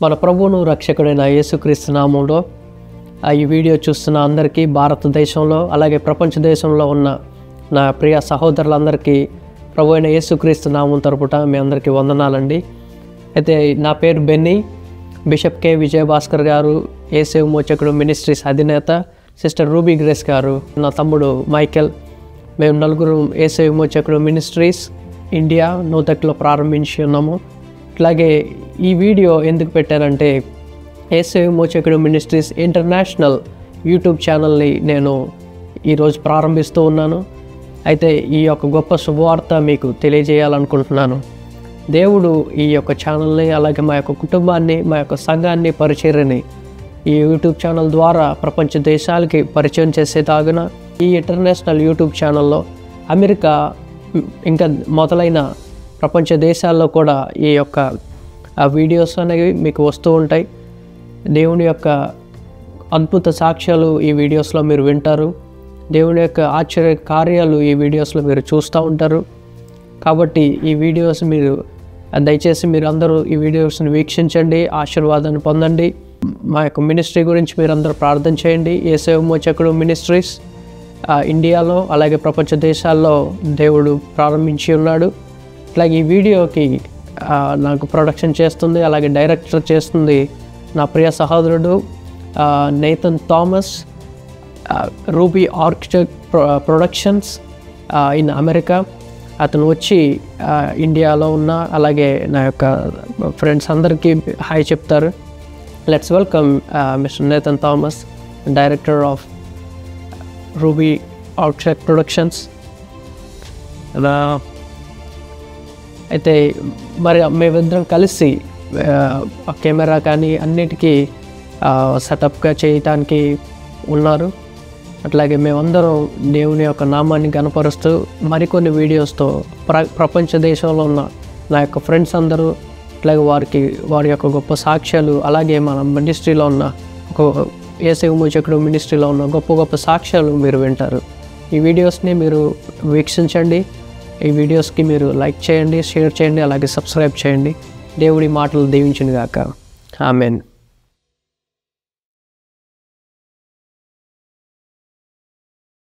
మన ప్రభువును రక్షకుడైన యేసుక్రీస్తు నామములో ఈ వీడియో చూస్తున్న అందరికీ, భారతదేశంలో అలాగే ప్రపంచ దేశంలో ఉన్న నా ప్రియ సహోదరులందరికీ ప్రభు అయిన యేసుక్రీస్తు నామం తరపుట మీ అందరికీ వందనాలండి. అయితే నా పేరు బెన్నీ. బిషప్ కె విజయభాస్కర్ గారు, యేసు విమోచకుడు మినిస్ట్రీస్ అధినేత, సిస్టర్ రూబీ గ్రేస్ గారు, నా తమ్ముడు మైకేల్, మేము నలుగురు యేసు విమోచకుడు మినిస్ట్రీస్ ఇండియా నూతక్లో ప్రారంభించి ఉన్నాము. అట్లాగే ఈ వీడియో ఎందుకు పెట్టారంటే, యేసు విమోచకుడు మినిస్ట్రీస్ ఇంటర్నేషనల్ యూట్యూబ్ ఛానల్ని నేను ఈరోజు ప్రారంభిస్తూ ఉన్నాను. అయితే ఈ యొక్క గొప్ప శుభవార్త మీకు తెలియజేయాలనుకుంటున్నాను. దేవుడు ఈ యొక్క ఛానల్ని, అలాగే మా యొక్క కుటుంబాన్ని, మా యొక్క సంఘాన్ని, పరిచర్యని ఈ యూట్యూబ్ ఛానల్ ద్వారా ప్రపంచ దేశాలకి పరిచయం చేసేదాగున ఈ ఇంటర్నేషనల్ యూట్యూబ్ ఛానల్లో అమెరికా ఇంకా మొదలైన ప్రపంచ దేశాల్లో కూడా ఈ యొక్క వీడియోస్ అనేవి మీకు వస్తూ ఉంటాయి. దేవుని యొక్క అద్భుత సాక్ష్యాలు ఈ వీడియోస్లో మీరు వింటారు. దేవుని యొక్క ఆశ్చర్య కార్యాలు ఈ వీడియోస్లో మీరు చూస్తూ ఉంటారు. కాబట్టి ఈ వీడియోస్ మీరు దయచేసి మీరు అందరూ ఈ వీడియోస్ని వీక్షించండి, ఆశీర్వాదాన్ని పొందండి. మా యొక్క మినిస్ట్రీ గురించి మీరు అందరూ ప్రార్థన చేయండి. యేసు విమోచకుడు మినిస్ట్రీస్ ఇండియాలో అలాగే ప్రపంచ దేశాల్లో దేవుడు ప్రారంభించి ఉన్నాడు. అలాగే ఈ వీడియోకి నాకు ప్రొడక్షన్ చేస్తుంది, అలాగే డైరెక్టర్ చేస్తుంది నా ప్రియ సహోదరుడు Nathan Thomas, ruby architect productions in America. అతను వచ్చి ఇండియాలో ఉన్న అలాగే నా యొక్క ఫ్రెండ్స్ అందరికీ హాయ్ చెప్తారు. Let's welcome mister Nathan Thomas, director of ruby architect productions. అయితే మరి మేమిద్దరం కలిసి కెమెరా కానీ అన్నిటికీ సెటప్గా చేయటానికి ఉన్నారు. అట్లాగే మేమందరం దేవుని యొక్క నామాన్ని గణపరుస్తూ మరికొన్ని వీడియోస్తో ప్రపంచ దేశంలో ఉన్న నా యొక్క ఫ్రెండ్స్ అందరూ, అట్లాగే వారి యొక్క గొప్ప సాక్ష్యాలు, అలాగే మన మినిస్ట్రీలో ఉన్న ఒక యేసు విమోచకుడు మినిస్ట్రీలో ఉన్న గొప్ప గొప్ప సాక్ష్యాలు మీరు వింటారు. ఈ వీడియోస్ని మీరు వీక్షించండి. ఈ వీడియోస్కి మీరు లైక్ చేయండి, షేర్ చేయండి, అలాగే సబ్స్క్రైబ్ చేయండి. దేవుడి మాటలు దీవించును గాక. ఆమేన్.